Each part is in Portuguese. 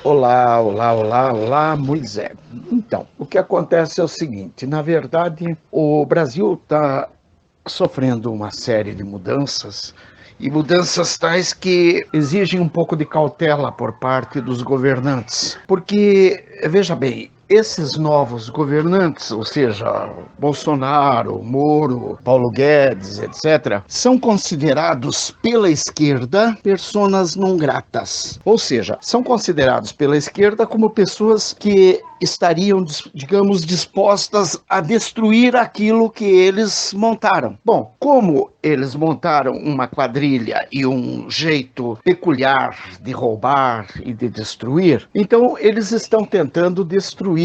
Olá, olá, olá, olá, Moisés. Então, o que acontece é o seguinte: na verdade, o Brasil está sofrendo uma série de mudanças, e mudanças tais que exigem um pouco de cautela por parte dos governantes. Porque, veja bem, esses novos governantes, ou seja, Bolsonaro, Moro, Paulo Guedes, etc., são considerados pela esquerda personas não gratas. Ou seja, são considerados pela esquerda como pessoas que estariam, digamos, dispostas a destruir aquilo que eles montaram. Bom, como eles montaram uma quadrilha e um jeito peculiar de roubar e de destruir, então eles estão tentando destruir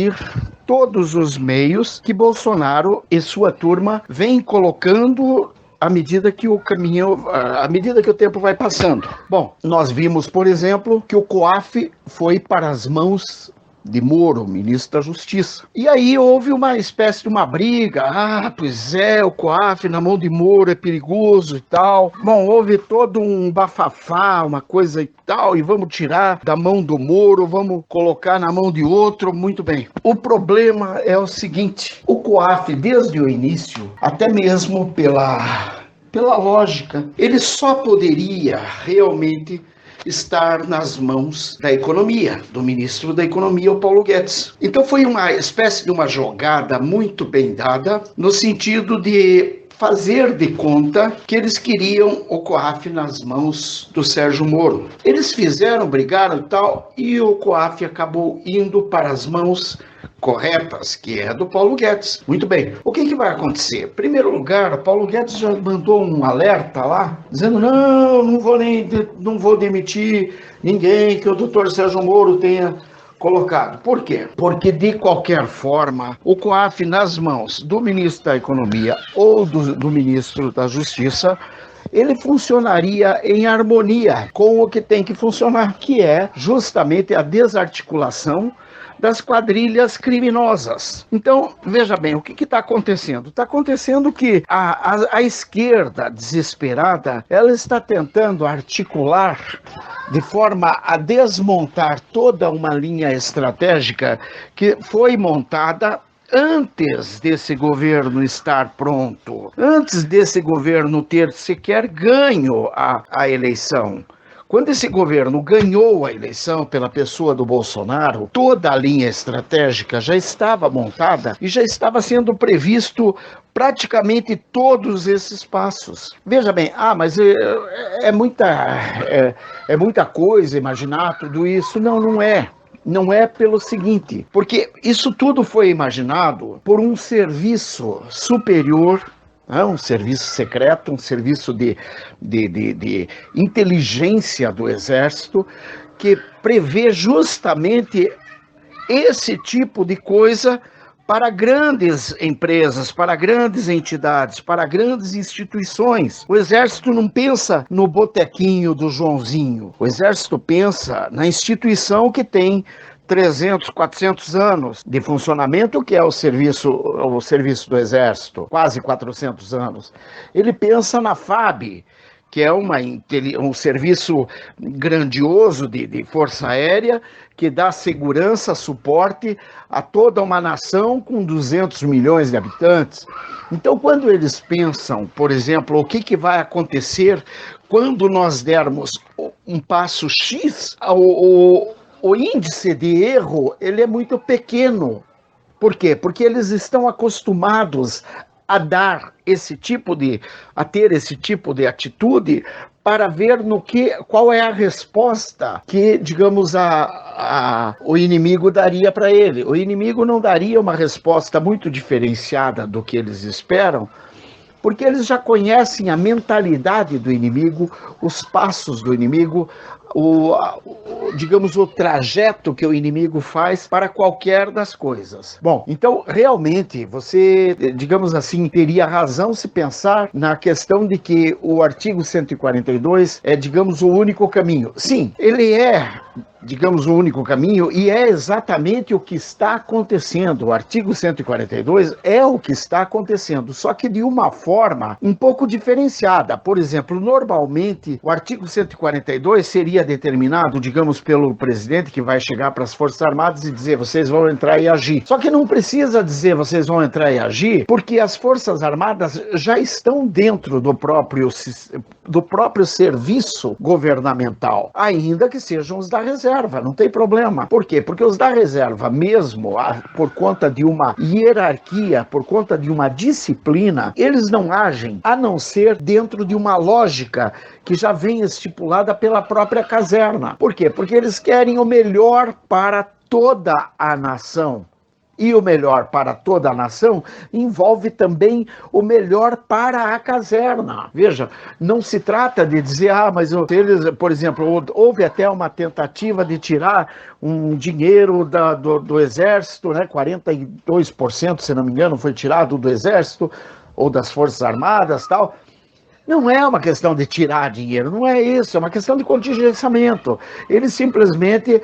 todos os meios que Bolsonaro e sua turma vêm colocando à medida que o caminho, à medida que o tempo vai passando. Bom, nós vimos, por exemplo, que o COAF foi para as mãos de Moro, ministro da Justiça. E aí houve uma espécie de uma briga. Pois é, o COAF na mão de Moro é perigoso e tal. Bom, houve todo um bafafá, uma coisa e tal, e vamos tirar da mão do Moro, vamos colocar na mão de outro. Muito bem. O problema é o seguinte: o COAF, desde o início, até mesmo pela lógica, ele só poderia realmente estar nas mãos da economia, do ministro da Economia, o Paulo Guedes. Então foi uma espécie de uma jogada muito bem dada, no sentido de fazer de conta que eles queriam o COAF nas mãos do Sérgio Moro. Eles fizeram, brigaram e tal, e o COAF acabou indo para as mãos corretas, que é do Paulo Guedes. Muito bem. O que vai acontecer? Em primeiro lugar, o Paulo Guedes já mandou um alerta lá, dizendo: não vou demitir ninguém que o doutor Sérgio Moro tenha colocado. Por quê? Porque, de qualquer forma, o COAF nas mãos do ministro da Economia ou do ministro da Justiça, ele funcionaria em harmonia com o que tem que funcionar, que é justamente a desarticulação das quadrilhas criminosas. Então, veja bem, o que está acontecendo? Está acontecendo que a esquerda desesperada, ela está tentando articular de forma a desmontar toda uma linha estratégica que foi montada antes desse governo estar pronto, antes desse governo ter sequer ganho a eleição. Quando esse governo ganhou a eleição pela pessoa do Bolsonaro, toda a linha estratégica já estava montada e já estava sendo previsto praticamente todos esses passos. Veja bem, mas é muita coisa imaginar tudo isso. Não é. Não é pelo seguinte, porque isso tudo foi imaginado por um serviço superior, um serviço secreto, um serviço de inteligência do Exército, que prevê justamente esse tipo de coisa para grandes empresas, para grandes entidades, para grandes instituições. O Exército não pensa no botequinho do Joãozinho. O Exército pensa na instituição que tem 300, 400 anos de funcionamento, que é o serviço do Exército, quase 400 anos. Ele pensa na FAB, que é um serviço grandioso de força aérea, que dá segurança, suporte a toda uma nação com 200 milhões de habitantes. Então, quando eles pensam, por exemplo, o que vai acontecer quando nós dermos um passo X, o índice de erro ele é muito pequeno. Por quê? Porque eles estão acostumados a ter esse tipo de atitude para ver qual é a resposta que, digamos, o inimigo daria para ele. O inimigo não daria uma resposta muito diferenciada do que eles esperam, porque eles já conhecem a mentalidade do inimigo, os passos do inimigo, digamos, o trajeto que o inimigo faz para qualquer das coisas. Bom, então, realmente, você, digamos assim, teria razão se pensar na questão de que o artigo 142 é, digamos, o único caminho. Sim, ele é digamos, o único caminho, e é exatamente o que está acontecendo. O artigo 142 é o que está acontecendo, só que de uma forma um pouco diferenciada. Por exemplo, normalmente o artigo 142 seria determinado, digamos, pelo presidente, que vai chegar para as Forças Armadas e dizer: vocês vão entrar e agir. Só que não precisa dizer vocês vão entrar e agir, porque as Forças Armadas já estão dentro do próprio serviço governamental, ainda que sejam os da reserva. Não tem problema. Por quê? Porque os da reserva, mesmo por conta de uma hierarquia, por conta de uma disciplina, eles não agem a não ser dentro de uma lógica que já vem estipulada pela própria caserna. Por quê? Porque eles querem o melhor para toda a nação. E o melhor para toda a nação envolve também o melhor para a caserna. Veja, não se trata de dizer, mas eles, por exemplo, houve até uma tentativa de tirar um dinheiro do Exército, né? 42%, se não me engano, foi tirado do Exército ou das Forças Armadas, tal. Não é uma questão de tirar dinheiro, não é isso, é uma questão de contingenciamento. Eles simplesmente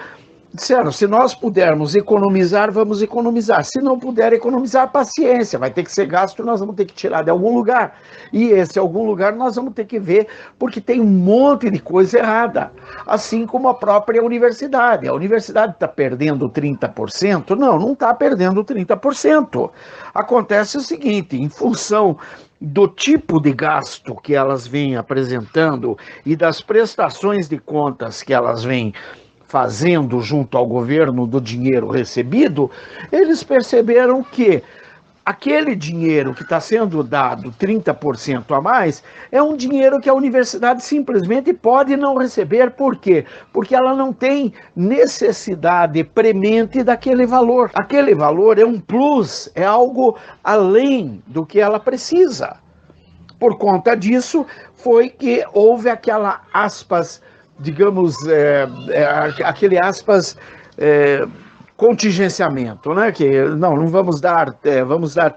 disseram: se nós pudermos economizar, vamos economizar. Se não puder economizar, paciência, vai ter que ser gasto, nós vamos ter que tirar de algum lugar. E esse algum lugar nós vamos ter que ver, porque tem um monte de coisa errada. Assim como a própria universidade. A universidade está perdendo 30%? Não está perdendo 30%. Acontece o seguinte: em função do tipo de gasto que elas vêm apresentando e das prestações de contas que elas vêm fazendo junto ao governo do dinheiro recebido, eles perceberam que aquele dinheiro que está sendo dado 30% a mais é um dinheiro que a universidade simplesmente pode não receber. Por quê? Porque ela não tem necessidade premente daquele valor. Aquele valor é um plus, é algo além do que ela precisa. Por conta disso, foi que houve aquela aspas, digamos, aquele aspas, contingenciamento, né? Que não vamos dar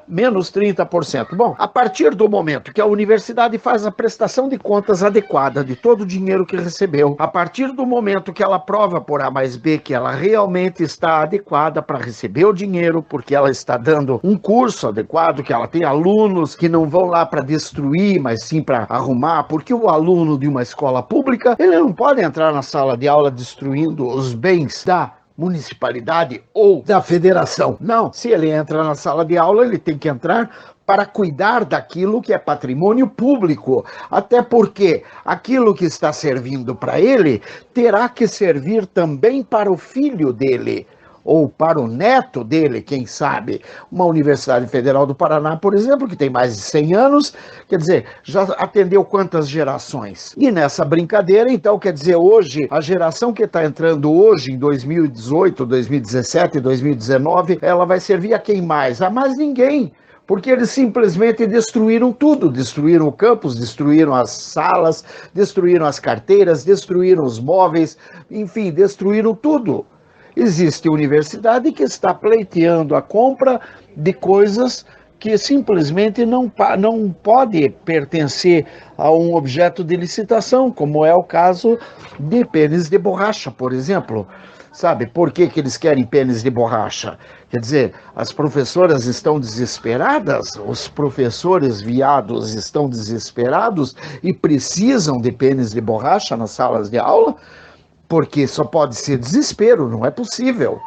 menos 30%. Bom, a partir do momento que a universidade faz a prestação de contas adequada de todo o dinheiro que recebeu, a partir do momento que ela prova por A mais B que ela realmente está adequada para receber o dinheiro, porque ela está dando um curso adequado, que ela tem alunos que não vão lá para destruir, mas sim para arrumar, porque o aluno de uma escola pública, ele não pode entrar na sala de aula destruindo os bens da municipalidade ou da federação. Não, se ele entra na sala de aula, ele tem que entrar para cuidar daquilo que é patrimônio público, até porque aquilo que está servindo para ele terá que servir também para o filho dele, ou para o neto dele, quem sabe. Uma Universidade Federal do Paraná, por exemplo, que tem mais de 100 anos, quer dizer, já atendeu quantas gerações? E nessa brincadeira, então, quer dizer, hoje, a geração que está entrando hoje, em 2018, 2017, 2019, ela vai servir a quem mais? A mais ninguém. Porque eles simplesmente destruíram tudo, destruíram o campus, destruíram as salas, destruíram as carteiras, destruíram os móveis, enfim, destruíram tudo. Existe universidade que está pleiteando a compra de coisas que simplesmente não pode pertencer a um objeto de licitação, como é o caso de pênis de borracha, por exemplo. Sabe por que eles querem pênis de borracha? Quer dizer, as professoras estão desesperadas, os professores viados estão desesperados e precisam de pênis de borracha nas salas de aula? Porque só pode ser desespero, não é possível.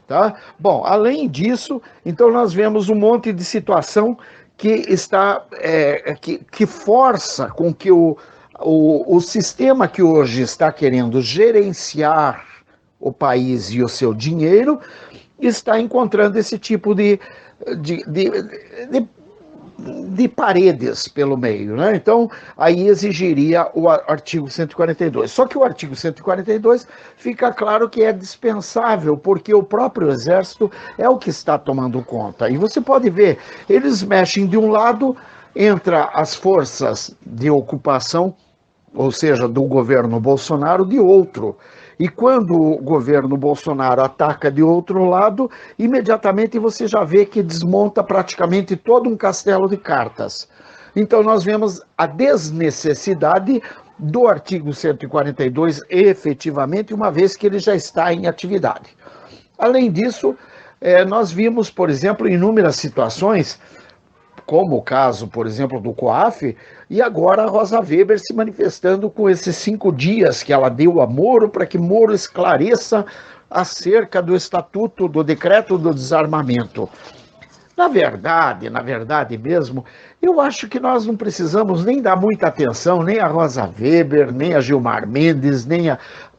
Tá? Bom, além disso, então nós vemos um monte de situação que está que força com que o sistema que hoje está querendo gerenciar o país e o seu dinheiro está encontrando esse tipo de paredes pelo meio, né? Então, aí exigiria o artigo 142. Só que o artigo 142 fica claro que é dispensável, porque o próprio Exército é o que está tomando conta. E você pode ver, eles mexem de um lado, entra as forças de ocupação, ou seja, do governo Bolsonaro, de outro. E quando o governo Bolsonaro ataca de outro lado, imediatamente você já vê que desmonta praticamente todo um castelo de cartas. Então nós vemos a desnecessidade do artigo 142 efetivamente, uma vez que ele já está em atividade. Além disso, nós vimos, por exemplo, inúmeras situações, como o caso, por exemplo, do COAF, e agora a Rosa Weber se manifestando com esses 5 dias que ela deu a Moro para que Moro esclareça acerca do estatuto, do decreto do desarmamento. Na verdade mesmo, eu acho que nós não precisamos nem dar muita atenção, nem a Rosa Weber, nem a Gilmar Mendes,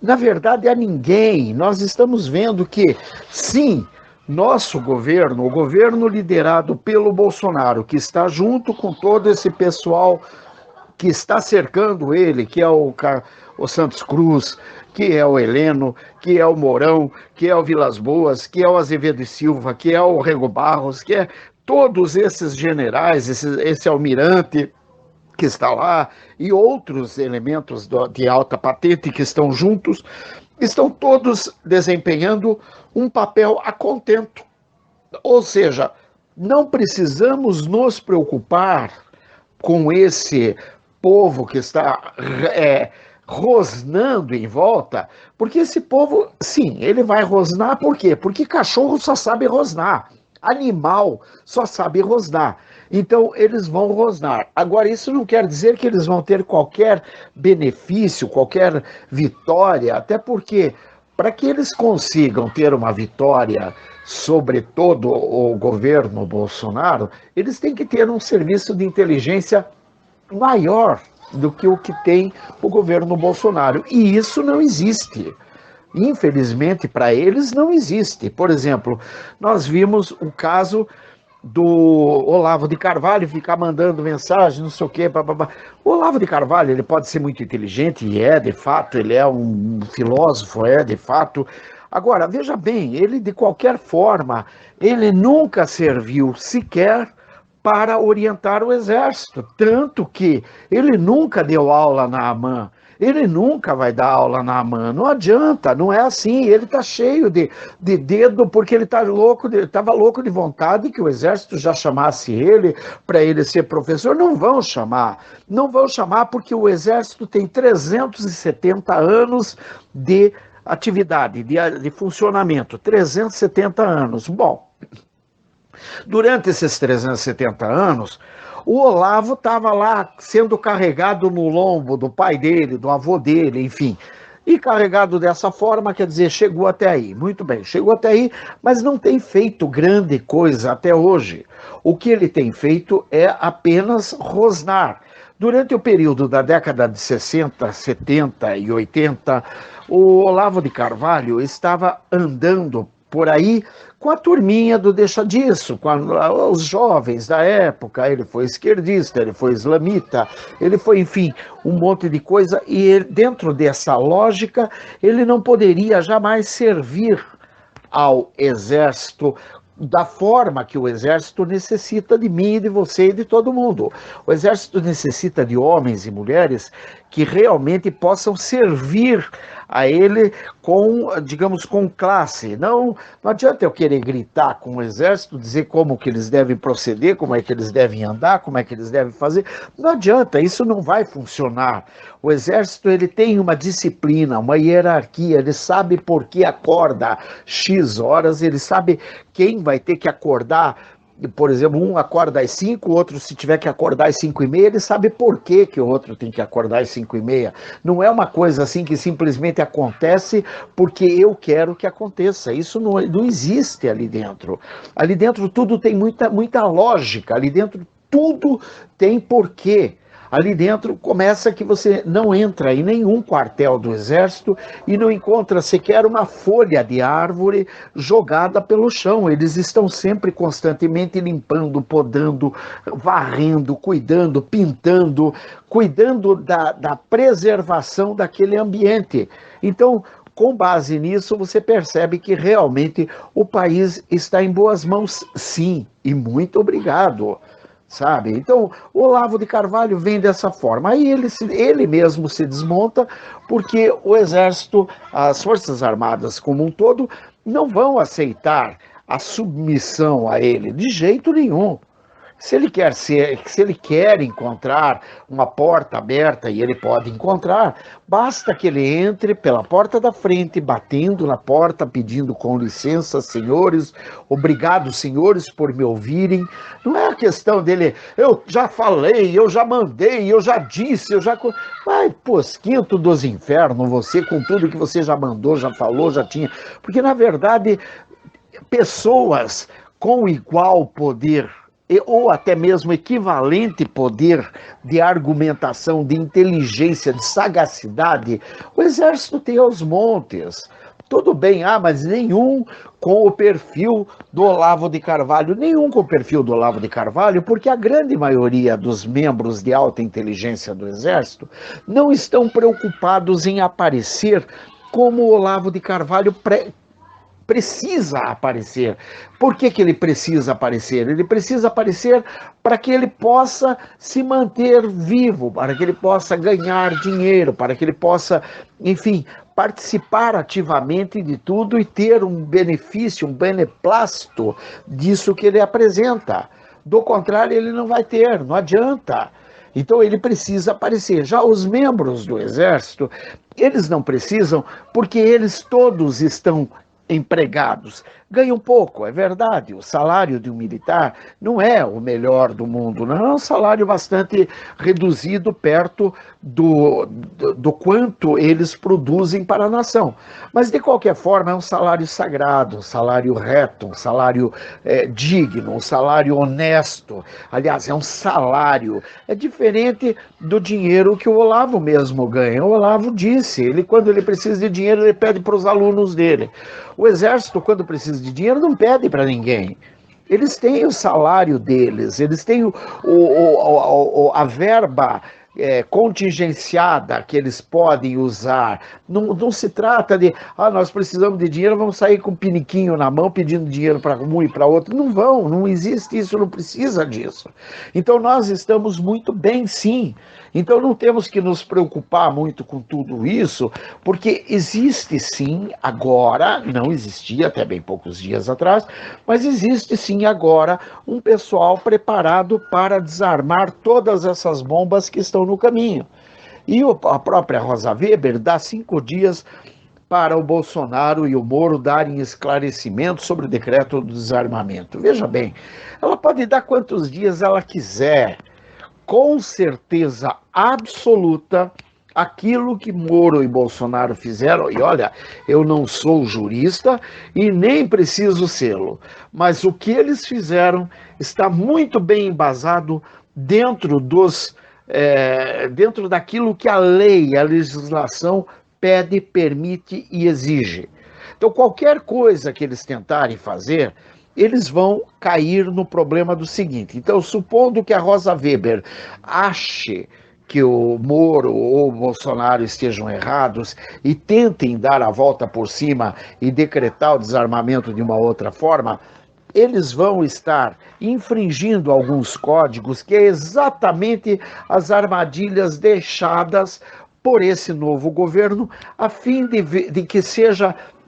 na verdade, a ninguém. Nós estamos vendo que, sim, nosso governo, o governo liderado pelo Bolsonaro, que está junto com todo esse pessoal que está cercando ele, que é o Santos Cruz, que é o Heleno, que é o Mourão, que é o Vilas Boas, que é o Azevedo e Silva, que é o Rego Barros, que é todos esses generais, esse almirante que está lá, e outros elementos de alta patente que estão juntos, estão todos desempenhando um papel a contento. Ou seja, não precisamos nos preocupar com esse povo que está rosnando em volta, porque esse povo, sim, ele vai rosnar, por quê? Porque cachorro só sabe rosnar, animal só sabe rosnar. Então, eles vão rosnar. Agora, isso não quer dizer que eles vão ter qualquer benefício, qualquer vitória, até porque, para que eles consigam ter uma vitória sobre todo o governo Bolsonaro, eles têm que ter um serviço de inteligência maior do que o que tem o governo Bolsonaro. E isso não existe. Infelizmente, para eles, não existe. Por exemplo, nós vimos o caso do Olavo de Carvalho ficar mandando mensagem, não sei o quê. Blá. O Olavo de Carvalho, ele pode ser muito inteligente, e de fato, ele é um filósofo, de fato. Agora, veja bem, ele, de qualquer forma, ele nunca serviu sequer para orientar o exército, tanto que ele nunca deu aula na AMAN, ele nunca vai dar aula na AMAN, não adianta, não é assim, ele está cheio de dedo, porque ele estava louco de vontade que o exército já chamasse ele para ele ser professor. Não vão chamar porque o exército tem 370 anos de atividade, de funcionamento, 370 anos. Bom, durante esses 370 anos, o Olavo estava lá sendo carregado no lombo do pai dele, do avô dele, enfim. E carregado dessa forma, quer dizer, chegou até aí. Muito bem, chegou até aí, mas não tem feito grande coisa até hoje. O que ele tem feito é apenas rosnar. Durante o período da década de 60, 70 e 80, o Olavo de Carvalho estava andando por aí com a turminha do deixa disso, com os jovens da época. Ele foi esquerdista, ele foi islamita, ele foi, enfim, um monte de coisa, e ele, dentro dessa lógica, ele não poderia jamais servir ao exército da forma que o exército necessita de mim, de você e de todo mundo. O exército necessita de homens e mulheres que realmente possam servir a ele com, digamos, com classe. Não adianta eu querer gritar com o exército, dizer como que eles devem proceder, como é que eles devem andar, como é que eles devem fazer. Não adianta, isso não vai funcionar. O exército, ele tem uma disciplina, uma hierarquia, ele sabe por que acorda X horas, ele sabe quem vai ter que acordar. Por exemplo, um acorda às 5, o outro, se tiver que acordar às 5:30, ele sabe por que o outro tem que acordar às 5:30. Não é uma coisa assim que simplesmente acontece porque eu quero que aconteça. Isso não existe ali dentro. Ali dentro tudo tem muita lógica, ali dentro tudo tem porquê. Ali dentro começa que você não entra em nenhum quartel do exército e não encontra sequer uma folha de árvore jogada pelo chão. Eles estão sempre constantemente limpando, podando, varrendo, cuidando, pintando, cuidando da preservação daquele ambiente. Então, com base nisso, você percebe que realmente o país está em boas mãos, sim, e muito obrigado. Sabe? Então, o Olavo de Carvalho vem dessa forma. Aí ele mesmo se desmonta, porque o Exército, as Forças Armadas como um todo, não vão aceitar a submissão a ele, de jeito nenhum. Se ele quer encontrar uma porta aberta, e ele pode encontrar, basta que ele entre pela porta da frente, batendo na porta, pedindo com licença, senhores, obrigado, senhores, por me ouvirem. Não é a questão dele, eu já falei, eu já mandei, eu já disse, eu já... Vai, posquinto dos infernos, você, com tudo que você já mandou, já falou, já tinha... Porque, na verdade, pessoas com igual poder ou até mesmo equivalente poder de argumentação, de inteligência, de sagacidade, o exército tem aos montes. Tudo bem, mas nenhum com o perfil do Olavo de Carvalho, nenhum com o perfil do Olavo de Carvalho, porque a grande maioria dos membros de alta inteligência do Exército não estão preocupados em aparecer como o Olavo de Carvalho precisa aparecer. Por que ele precisa aparecer? Ele precisa aparecer para que ele possa se manter vivo, para que ele possa ganhar dinheiro, para que ele possa, enfim, participar ativamente de tudo e ter um benefício, um beneplácito disso que ele apresenta. Do contrário, ele não vai ter, não adianta. Então ele precisa aparecer. Já os membros do Exército, eles não precisam, porque eles todos estão empregados. Ganham pouco, é verdade. O salário de um militar não é o melhor do mundo, não. É um salário bastante reduzido perto do quanto eles produzem para a nação. Mas, de qualquer forma, é um salário sagrado, um salário reto, um salário digno, um salário honesto. Aliás, é um salário. É diferente do dinheiro que o Olavo mesmo ganha. O Olavo disse, quando ele precisa de dinheiro, ele pede para os alunos dele. O Exército, quando precisa de dinheiro, não pede para ninguém. Eles têm o salário deles, eles têm a verba contingenciada que eles podem usar. Não se trata de, nós precisamos de dinheiro, vamos sair com um piniquinho na mão pedindo dinheiro para um e para outro. Não vão, não existe isso, não precisa disso. Então nós estamos muito bem, sim. Então não temos que nos preocupar muito com tudo isso, porque existe sim agora, não existia até bem poucos dias atrás, mas existe sim agora um pessoal preparado para desarmar todas essas bombas que estão no caminho. E a própria Rosa Weber dá 5 dias para o Bolsonaro e o Moro darem esclarecimento sobre o decreto do desarmamento. Veja bem, ela pode dar quantos dias ela quiser. Com certeza absoluta, aquilo que Moro e Bolsonaro fizeram, e olha, eu não sou jurista e nem preciso sê-lo, mas o que eles fizeram está muito bem embasado dentro dentro daquilo que a lei, a legislação pede, permite e exige. Então, qualquer coisa que eles tentarem fazer, eles vão cair no problema do seguinte. Então, supondo que a Rosa Weber ache que o Moro ou o Bolsonaro estejam errados e tentem dar a volta por cima e decretar o desarmamento de uma outra forma, eles vão estar infringindo alguns códigos que é exatamente as armadilhas deixadas por esse novo governo, a fim de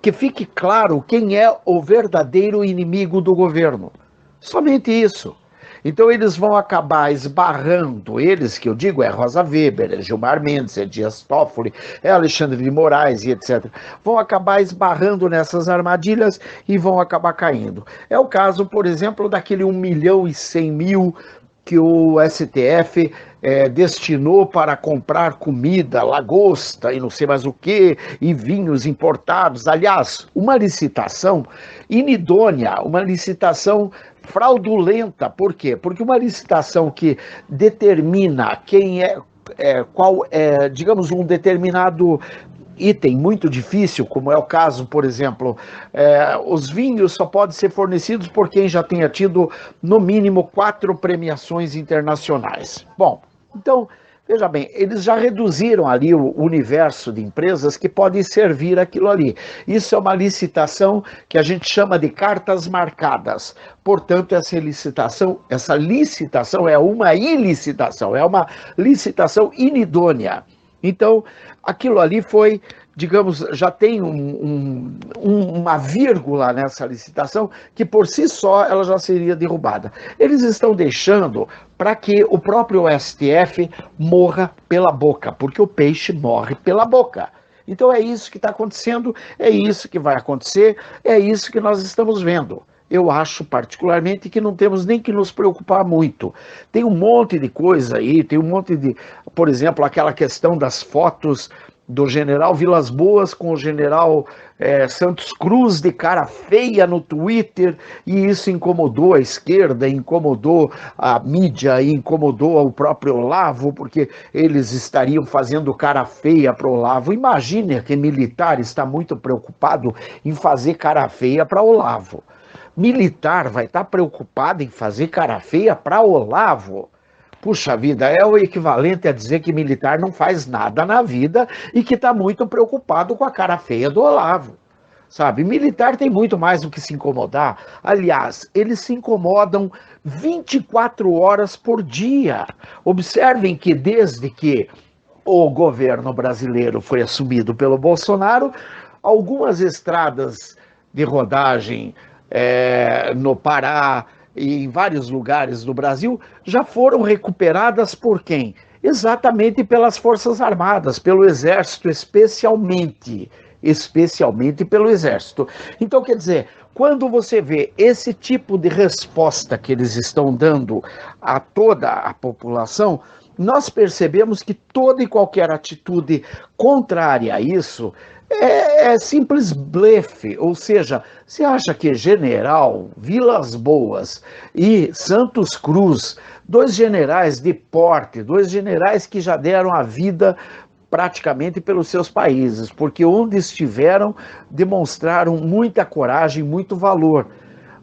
que fique claro quem é o verdadeiro inimigo do governo. Somente isso. Então eles vão acabar esbarrando, eles que eu digo é Rosa Weber, é Gilmar Mendes, é Dias Toffoli, é Alexandre de Moraes e etc. Vão acabar esbarrando nessas armadilhas e vão acabar caindo. É o caso, por exemplo, daquele 1.100.000 que o STF destinou para comprar comida, lagosta e não sei mais o que, e vinhos importados. Aliás, uma licitação inidônea, uma licitação fraudulenta. Por quê? Porque uma licitação que determina qual é, digamos, um determinado item muito difícil, como é o caso, por exemplo, os vinhos só podem ser fornecidos por quem já tenha tido, no mínimo, 4 premiações internacionais. Bom, então, veja bem, eles já reduziram ali o universo de empresas que podem servir aquilo ali. Isso é uma licitação que a gente chama de cartas marcadas. Portanto, essa licitação é uma ilicitação, é uma licitação inidônea. Então, aquilo ali foi, digamos, já tem uma vírgula nessa licitação que por si só ela já seria derrubada. Eles estão deixando para que o próprio STF morra pela boca, porque o peixe morre pela boca. Então é isso que está acontecendo, é isso que vai acontecer, é isso que nós estamos vendo. Eu acho particularmente que não temos nem que nos preocupar muito. Tem um monte de coisa aí, tem um monte de, por exemplo, aquela questão das fotos do general Vilas Boas com o general Santos Cruz de cara feia no Twitter, e isso incomodou a esquerda, incomodou a mídia, incomodou o próprio Olavo, porque eles estariam fazendo cara feia para o Olavo. Imagine que militar está muito preocupado em fazer cara feia para o Olavo. Militar vai estar preocupado em fazer cara feia para Olavo? Puxa vida, é o equivalente a dizer que militar não faz nada na vida e que está muito preocupado com a cara feia do Olavo. Sabe, militar tem muito mais do que se incomodar. Aliás, eles se incomodam 24 horas por dia. Observem que desde que o governo brasileiro foi assumido pelo Bolsonaro, algumas estradas de rodagem no Pará e em vários lugares do Brasil já foram recuperadas por quem? Exatamente pelas Forças Armadas, pelo Exército, especialmente pelo Exército. Então, quer dizer, quando você vê esse tipo de resposta que eles estão dando a toda a população, nós percebemos que toda e qualquer atitude contrária a isso é simples blefe, ou seja, você acha que general Vilas Boas e Santos Cruz, dois generais de porte, dois generais que já deram a vida praticamente pelos seus países, porque onde estiveram demonstraram muita coragem, muito valor,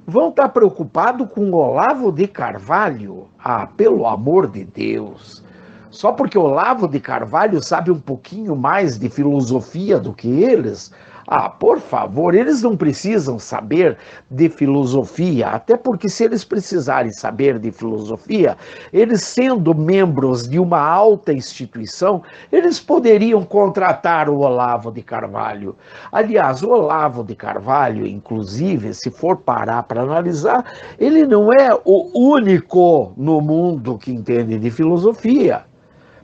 vão estar preocupados com Olavo de Carvalho? Ah, pelo amor de Deus! Só porque Olavo de Carvalho sabe um pouquinho mais de filosofia do que eles? Ah, por favor, eles não precisam saber de filosofia, até porque se eles precisarem saber de filosofia, eles sendo membros de uma alta instituição, eles poderiam contratar o Olavo de Carvalho. Aliás, o Olavo de Carvalho, inclusive, se for parar para analisar, ele não é o único no mundo que entende de filosofia.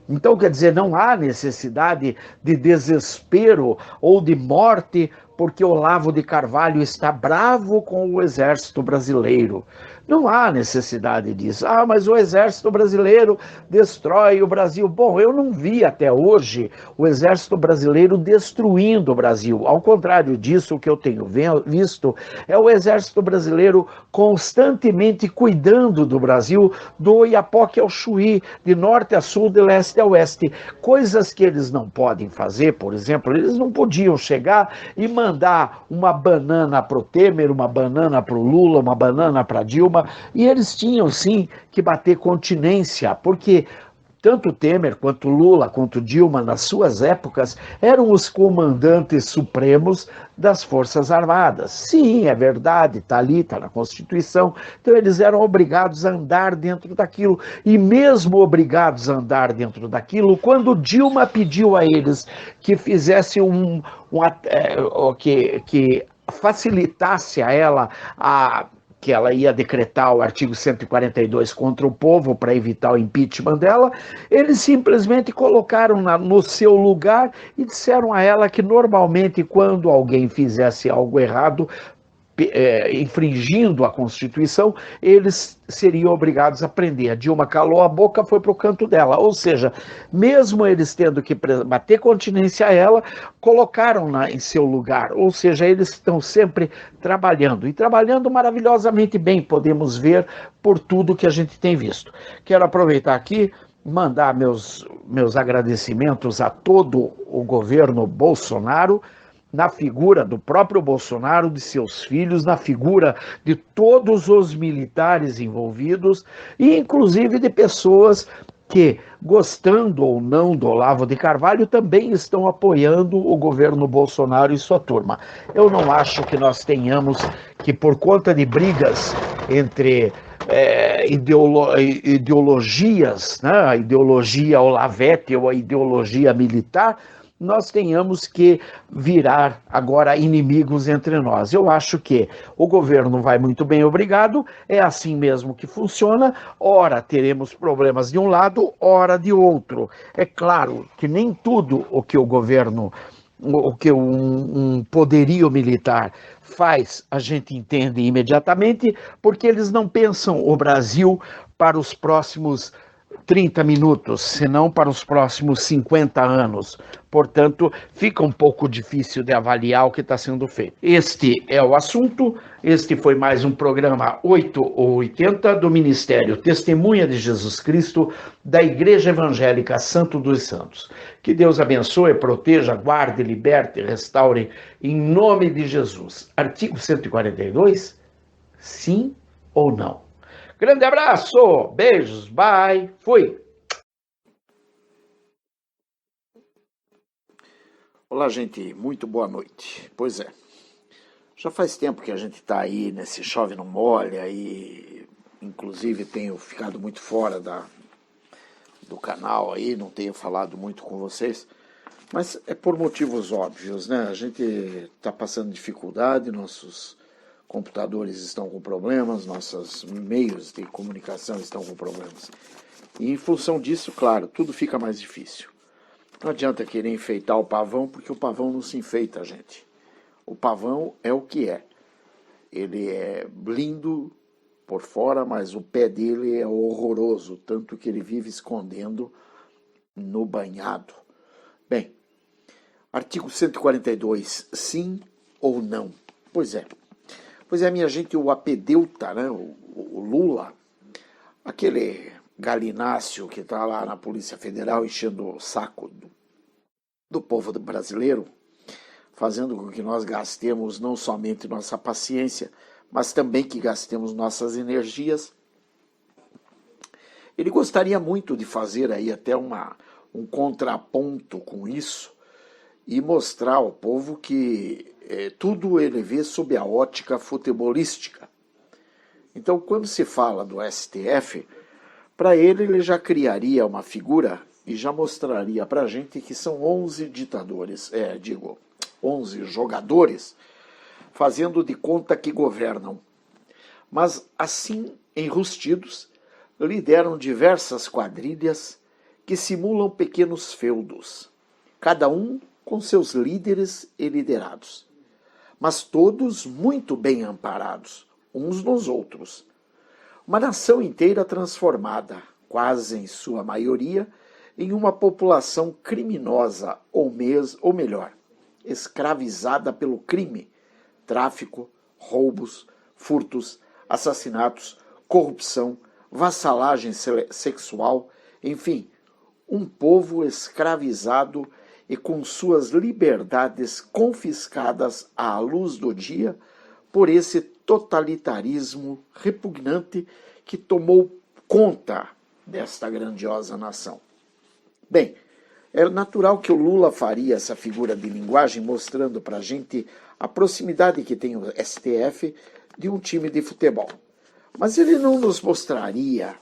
Então, quer dizer, não há necessidade de desespero ou de morte porque Olavo de Carvalho está bravo com o Exército Brasileiro. Não há necessidade disso. Ah, mas o Exército Brasileiro destrói o Brasil. Bom, eu não vi até hoje o Exército Brasileiro destruindo o Brasil. Ao contrário disso, o que eu tenho visto é o Exército Brasileiro constantemente cuidando do Brasil, do Oiapoque ao Chuí, de norte a sul, de leste a oeste. Coisas que eles não podem fazer, por exemplo, eles não podiam chegar e mandar uma banana para o Temer, uma banana para o Lula, uma banana para Dilma, e eles tinham sim que bater continência, porque tanto Temer quanto Lula, quanto Dilma, nas suas épocas, eram os comandantes supremos das Forças Armadas. Sim, é verdade, está ali, está na Constituição. Então eles eram obrigados a andar dentro daquilo. E mesmo obrigados a andar dentro daquilo, quando Dilma pediu a eles que fizesse que facilitasse a ela que ela ia decretar o artigo 142 contra o povo para evitar o impeachment dela, eles simplesmente colocaram no seu lugar e disseram a ela que normalmente quando alguém fizesse algo errado, infringindo a Constituição, eles seriam obrigados a prender. A Dilma calou a boca, foi para o canto dela. Ou seja, mesmo eles tendo que bater continência a ela, colocaram-na em seu lugar. Ou seja, eles estão sempre trabalhando. E trabalhando maravilhosamente bem, podemos ver por tudo que a gente tem visto. Quero aproveitar aqui, mandar meus agradecimentos a todo o governo Bolsonaro, na figura do próprio Bolsonaro, de seus filhos, na figura de todos os militares envolvidos, e inclusive de pessoas que, gostando ou não do Olavo de Carvalho, também estão apoiando o governo Bolsonaro e sua turma. Eu não acho que nós tenhamos que, por conta de brigas entre ideologias, né? A ideologia Olavete ou a ideologia militar, nós tenhamos que virar agora inimigos entre nós. Eu acho que o governo vai muito bem, obrigado, é assim mesmo que funciona, ora teremos problemas de um lado, ora de outro. É claro que nem tudo o que o governo, o que um poderio militar faz, a gente entende imediatamente, porque eles não pensam o Brasil para os próximos 30 minutos, senão para os próximos 50 anos. Portanto, fica um pouco difícil de avaliar o que está sendo feito. Este é o assunto. Este foi mais um programa 8 ou 80 do Ministério Testemunha de Jesus Cristo da Igreja Evangélica Santo dos Santos. Que Deus abençoe, proteja, guarde, liberte, restaure, em nome de Jesus. Artigo 142, sim ou não? Grande abraço, beijos, bye, fui. Olá, gente, muito boa noite. Pois é, já faz tempo que a gente está aí nesse chove não molha e inclusive tenho ficado muito fora do canal aí, não tenho falado muito com vocês, mas é por motivos óbvios, né? A gente está passando dificuldade, nossos computadores estão com problemas, nossos meios de comunicação estão com problemas. E em função disso, claro, tudo fica mais difícil. Não adianta querer enfeitar o pavão, porque o pavão não se enfeita, gente. O pavão é o que é. Ele é lindo por fora, mas o pé dele é horroroso, tanto que ele vive escondendo no banhado. Bem, artigo 142, sim ou não? Pois é. Pois é, minha gente, o apedeuta, né, o Lula, aquele galináceo que está lá na Polícia Federal enchendo o saco do povo brasileiro, fazendo com que nós gastemos não somente nossa paciência, mas também que gastemos nossas energias. Ele gostaria muito de fazer aí até um contraponto com isso e mostrar ao povo que tudo ele vê sob a ótica futebolística. Então, quando se fala do STF, para ele já criaria uma figura e já mostraria para a gente que são 11 ditadores, 11 jogadores, fazendo de conta que governam. Mas, assim, enrustidos, lideram diversas quadrilhas que simulam pequenos feudos, cada um com seus líderes e liderados, mas todos muito bem amparados, uns nos outros. Uma nação inteira transformada, quase em sua maioria, em uma população criminosa, ou melhor, escravizada pelo crime, tráfico, roubos, furtos, assassinatos, corrupção, vassalagem sexual, enfim, um povo escravizado e com suas liberdades confiscadas à luz do dia por esse totalitarismo repugnante que tomou conta desta grandiosa nação. Bem, é natural que o Lula faria essa figura de linguagem mostrando para a gente a proximidade que tem o STF de um time de futebol. Mas ele não nos mostraria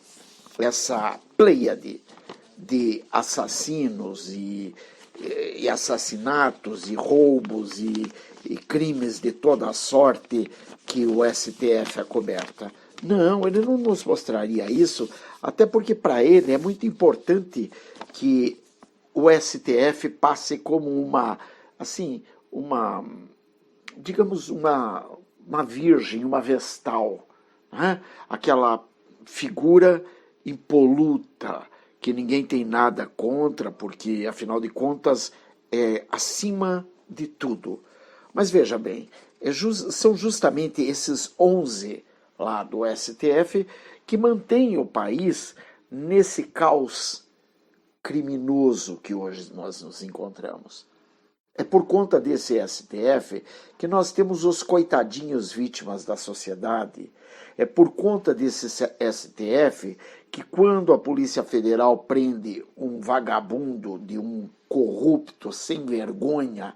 essa pleiade de assassinos e assassinatos e roubos e crimes de toda a sorte que o STF acoberta. Não, ele não nos mostraria isso, até porque para ele é muito importante que o STF passe como digamos, uma virgem, uma vestal, né? Aquela figura impoluta, que ninguém tem nada contra, porque, afinal de contas, é acima de tudo. Mas veja bem, são justamente esses 11 lá do STF que mantêm o país nesse caos criminoso que hoje nós nos encontramos. É por conta desse STF que nós temos os coitadinhos vítimas da sociedade. É por conta desse STF que quando a Polícia Federal prende um vagabundo, de um corrupto sem vergonha,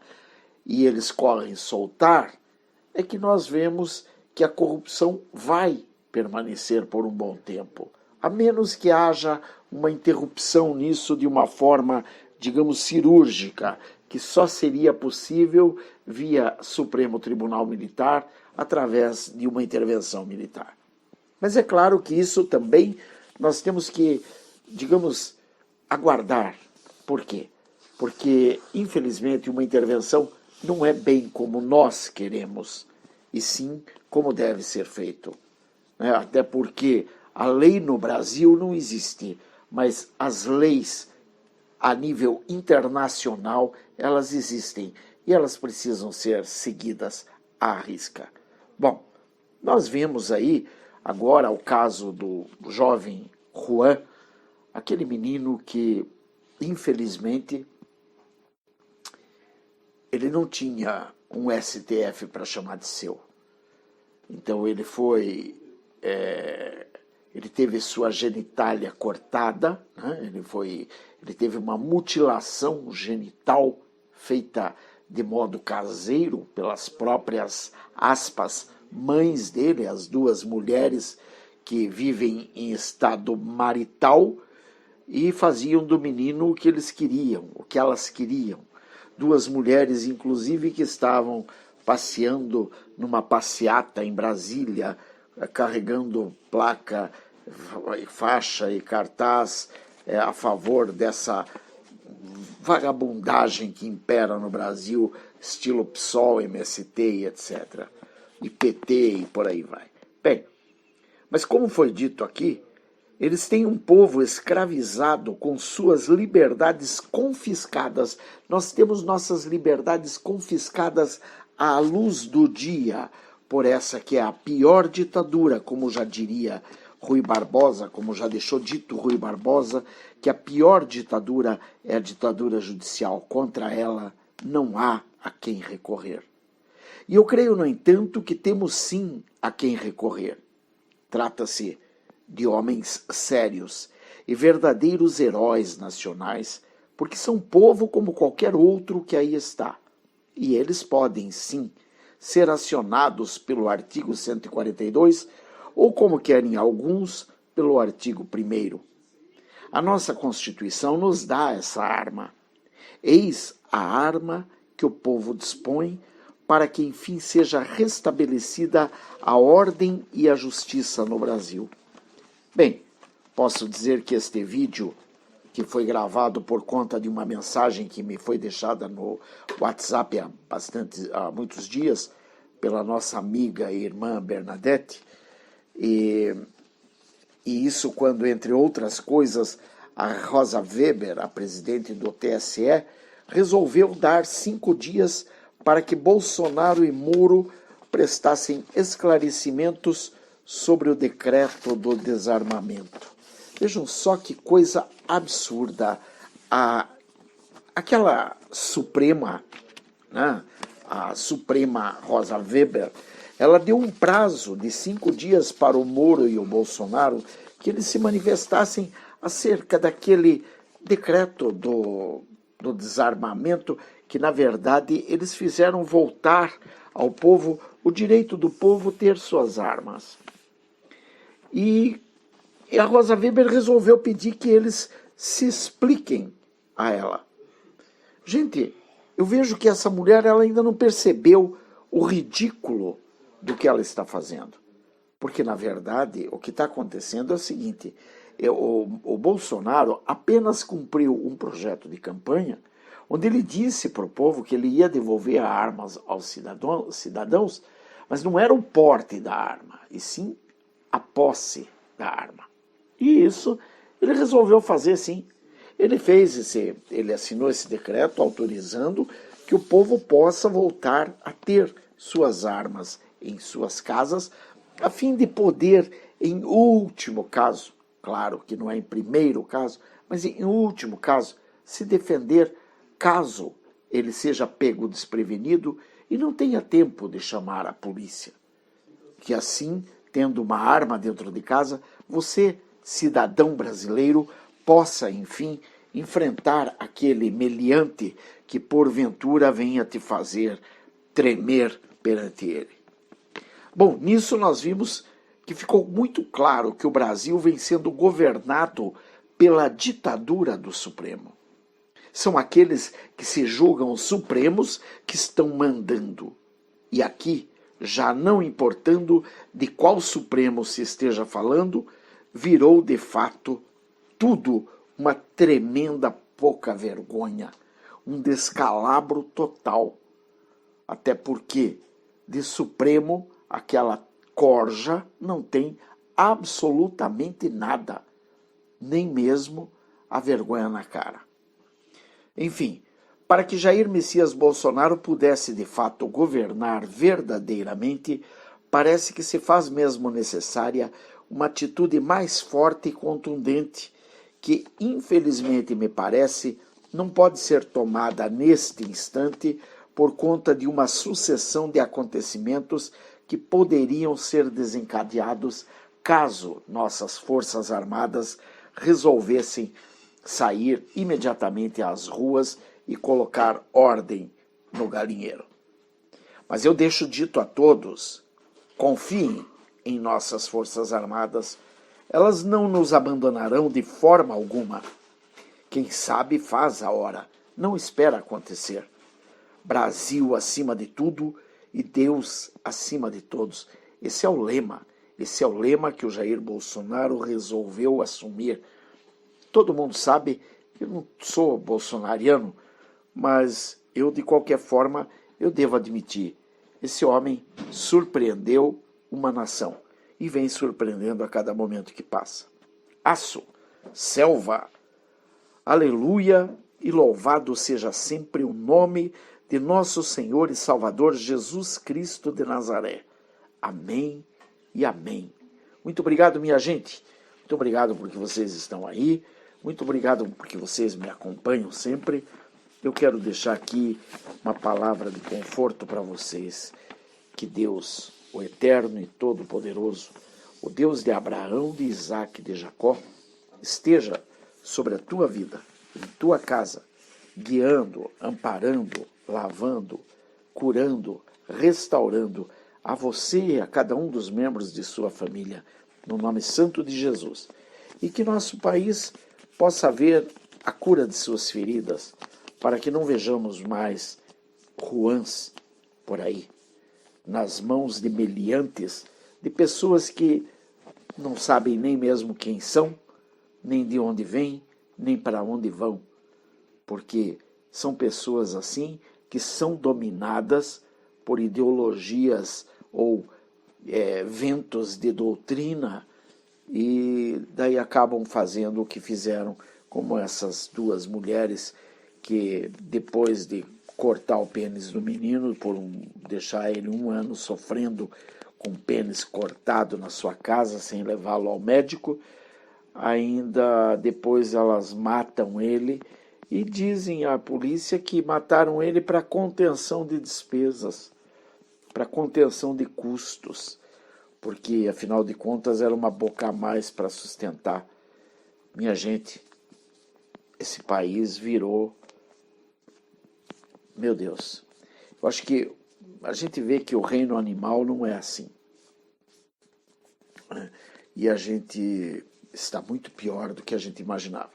e eles correm soltar, é que nós vemos que a corrupção vai permanecer por um bom tempo, a menos que haja uma interrupção nisso de uma forma digamos, cirúrgica, que só seria possível via Supremo Tribunal Militar, através de uma intervenção militar. Mas é claro que isso também nós temos que, digamos, aguardar. Por quê? Porque, infelizmente, uma intervenção não é bem como nós queremos, e sim como deve ser feito. Até porque a lei no Brasil não existe, mas as leis a nível internacional, elas existem e elas precisam ser seguidas à risca. Bom, nós vemos aí agora o caso do jovem Juan, aquele menino que, infelizmente, ele não tinha um STF para chamar de seu. Então ele ele teve sua genitália cortada, né? Ele teve uma mutilação genital feita de modo caseiro pelas próprias, aspas, mães dele, as duas mulheres que vivem em estado marital e faziam do menino o que eles queriam, o que elas queriam. Duas mulheres, inclusive, que estavam passeando numa passeata em Brasília, carregando placa, faixa e cartaz a favor dessa vagabundagem que impera no Brasil, estilo PSOL, MST, etc. E PT e por aí vai. Bem, mas como foi dito aqui, eles têm um povo escravizado com suas liberdades confiscadas. Nós temos nossas liberdades confiscadas à luz do dia, por essa que é a pior ditadura, como já diria Rui Barbosa, como já deixou dito Rui Barbosa, que a pior ditadura é a ditadura judicial. Contra ela não há a quem recorrer. E eu creio, no entanto, que temos sim a quem recorrer. Trata-se de homens sérios e verdadeiros heróis nacionais, porque são povo como qualquer outro que aí está. E eles podem, sim, ser acionados pelo artigo 142, ou como querem alguns, pelo artigo 1º. A nossa Constituição nos dá essa arma. Eis a arma que o povo dispõe para que, enfim, seja restabelecida a ordem e a justiça no Brasil. Bem, posso dizer que este vídeo, que foi gravado por conta de uma mensagem que me foi deixada no WhatsApp há muitos dias, pela nossa amiga e irmã Bernadette, e isso quando, entre outras coisas, a Rosa Weber, a presidente do TSE, resolveu dar 5 dias para que Bolsonaro e Moro prestassem esclarecimentos sobre o decreto do desarmamento. Vejam só que coisa absurda. Aquela Suprema, né, a Suprema Rosa Weber, ela deu um prazo de 5 dias para o Moro e o Bolsonaro que eles se manifestassem acerca daquele decreto do desarmamento, que, na verdade, eles fizeram voltar ao povo o direito do povo ter suas armas. E a Rosa Weber resolveu pedir que eles se expliquem a ela. Gente, eu vejo que essa mulher ela ainda não percebeu o ridículo do que ela está fazendo. Porque, na verdade, o que está acontecendo é o seguinte: o Bolsonaro apenas cumpriu um projeto de campanha onde ele disse para o povo que ele ia devolver armas aos cidadãos, mas não era o porte da arma, e sim a posse da arma. E isso ele resolveu fazer, sim. Ele assinou esse decreto autorizando que o povo possa voltar a ter suas armas em suas casas, a fim de poder, em último caso, claro que não é em primeiro caso, mas em último caso, se defender caso ele seja pego desprevenido e não tenha tempo de chamar a polícia. Que assim, tendo uma arma dentro de casa, você, cidadão brasileiro, possa, enfim, enfrentar aquele meliante que porventura venha te fazer tremer perante ele. Bom, nisso nós vimos que ficou muito claro que o Brasil vem sendo governado pela ditadura do Supremo. São aqueles que se julgam os supremos que estão mandando. E aqui, já não importando de qual supremo se esteja falando, virou de fato tudo uma tremenda pouca vergonha, um descalabro total. Até porque de supremo aquela corja não tem absolutamente nada, nem mesmo a vergonha na cara. Enfim, para que Jair Messias Bolsonaro pudesse de fato governar verdadeiramente, parece que se faz mesmo necessária uma atitude mais forte e contundente, que infelizmente me parece não pode ser tomada neste instante por conta de uma sucessão de acontecimentos que poderiam ser desencadeados caso nossas Forças Armadas resolvessem sair imediatamente às ruas e colocar ordem no galinheiro. Mas eu deixo dito a todos, confiem em nossas Forças Armadas, elas não nos abandonarão de forma alguma. Quem sabe faz a hora, não espera acontecer. Brasil acima de tudo e Deus acima de todos. Esse é o lema que o Jair Bolsonaro resolveu assumir. Todo mundo sabe que eu não sou bolsonariano, mas eu, de qualquer forma, eu devo admitir, esse homem surpreendeu uma nação e vem surpreendendo a cada momento que passa. Aço, selva, aleluia e louvado seja sempre o nome de nosso Senhor e Salvador Jesus Cristo de Nazaré. Amém e amém. Muito obrigado, minha gente. Muito obrigado porque vocês estão aí. Muito obrigado porque vocês me acompanham sempre. Eu quero deixar aqui uma palavra de conforto para vocês. Que Deus, o Eterno e Todo-Poderoso, o Deus de Abraão, de Isaac e de Jacó, esteja sobre a tua vida, em tua casa, guiando, amparando, lavando, curando, restaurando a você e a cada um dos membros de sua família, no nome santo de Jesus. E que nosso país possa ver a cura de suas feridas, para que não vejamos mais ruãs por aí, nas mãos de meliantes, de pessoas que não sabem nem mesmo quem são, nem de onde vêm, nem para onde vão, porque são pessoas assim que são dominadas por ideologias ou ventos de doutrina e daí acabam fazendo o que fizeram, como essas duas mulheres que depois de cortar o pênis do menino, deixar ele 1 ano sofrendo com o pênis cortado na sua casa sem levá-lo ao médico, ainda depois elas matam ele e dizem à polícia que mataram ele para contenção de despesas, para contenção de custos, porque afinal de contas era uma boca a mais para sustentar. Minha gente, esse país virou, meu Deus, eu acho que a gente vê que o reino animal não é assim. E a gente está muito pior do que a gente imaginava.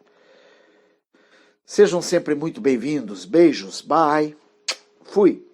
Sejam sempre muito bem-vindos. Beijos. Bye. Fui.